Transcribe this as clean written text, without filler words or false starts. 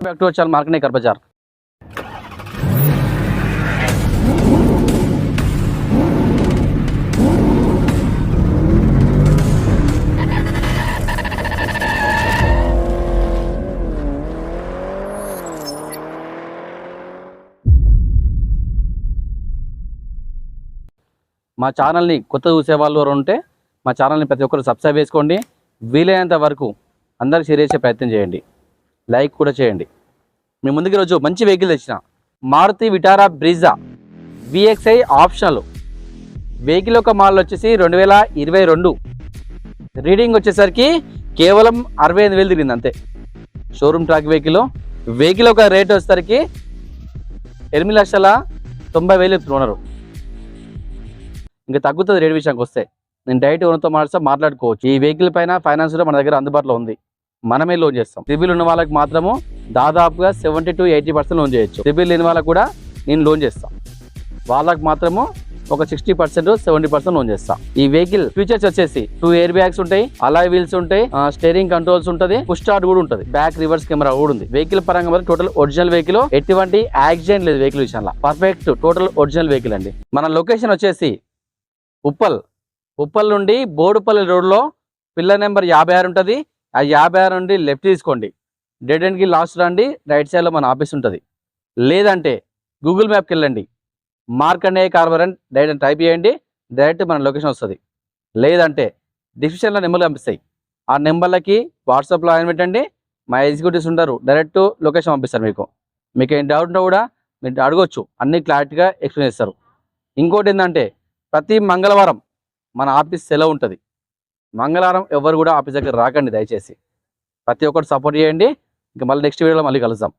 Back to వచ్చారు market కర్ బజార్. మా ఛానల్ని కొత్త చూసే వాళ్ళు ఎవరు ఉంటే మా ఛానల్ని ప్రతి ఒక్కరు సబ్స్క్రైబ్ చేసుకోండి. వీలైనంత వరకు అందరికి షేర్ చేసే ప్రయత్నం చేయండి, లైక్ కూడా చేయండి. మీ ముందుకు రోజు మంచి వెహికల్ తెచ్చిన Maruti Vitara Brezza VXI optional vehicle యొక్క మోడల్ వచ్చేసి 2022. రీడింగ్ వచ్చేసరికి కేవలం 65,000 తిరిగింది అంతే. షోరూమ్ ట్రాక్ వెహికల్ ఒక రేట్ వచ్చేసరికి 8,90,000 చెప్తున్నారు. ఇంకా తగ్గుతుంది రేట్ విషయానికి వస్తే. నేను డైరెక్ట్ ఓనర్తో మాట్లాడుకోవచ్చు. ఈ వెహికల్ పైన ఫైనాన్స్ కూడా మన దగ్గర అందుబాటులో ఉంది, మనమే లోన్ చేస్తాం. సిబిల్ ఉన్న వాళ్ళకి మాత్రము దాదాపుగా 70 to 80% లోన్ చేయొచ్చు. సిబిల్ లేని వాళ్ళకి కూడా నేను లోన్ చేస్తాను. వాళ్ళకి మాత్రము ఒక 60% 70% లోన్ చేస్తాం. ఈ వెహికల్ ఫీచర్స్ వచ్చేసి 2 ఎయిర్ బ్యాగ్స్ ఉంటాయి, అలాయ్ వీల్స్ ఉంటాయి, స్టీరింగ్ కంట్రోల్స్ ఉంటుంది, పుష్ స్టార్ట్ కూడా ఉంటుంది, బ్యాక్ రివర్స్ కెమెరా కూడా ఉంది. వెహికల్ పరంగా టోటల్ ఒరిజినల్ వెహికల్, ఎటువంటి యాక్సిడెంట్ లేదు వెహికల్ విషయంలో. పర్ఫెక్ట్ టోటల్ ఒరిజినల్ వెహికల్ అండి. మన లొకేషన్ వచ్చేసి ఉప్పల్ నుండి బోడుపల్లి రోడ్లో పిల్లర్ నెంబర్ 56 ఉంటుంది. ఆ 56 నుండి లెఫ్ట్ తీసుకోండి, డెడ్ ఎండ్కి లాస్ట్ రండి, రైట్ సైడ్లో మన ఆఫీస్ ఉంటుంది. లేదంటే గూగుల్ మ్యాప్కి వెళ్ళండి, మార్కండేయ కార్బన్ డైరెక్ట్ టైప్ చేయండి, డైరెక్ట్ మన లొకేషన్ వస్తుంది. లేదంటే డిస్క్రిప్షన్లో నెంబర్లు పంపిస్తాయి, ఆ నెంబర్లకి వాట్సాప్లో ఆయన పెట్టండి, మా ఎగ్జిక్యూటివ్స్ ఉంటారు, డైరెక్ట్ లొకేషన్ పంపిస్తారు. మీకు ఏం డౌట్ ఉన్నా కూడా మీరు అడగొచ్చు, అన్ని క్లారిటీగా ఎక్స్ప్లెయిన్ చేస్తారు. ఇంకోటి ఏంటంటే ప్రతి మంగళవారం మన ఆఫీస్ సెలవు ఉంటుంది. మంగళవారం ఎవరు కూడా ఆఫీస్ దగ్గర రాకండి దయచేసి. ప్రతి ఒక్కరు సపోర్ట్ చేయండి. ఇంకా మళ్ళీ నెక్స్ట్ వీడియోలో మళ్ళీ కలుద్దాం.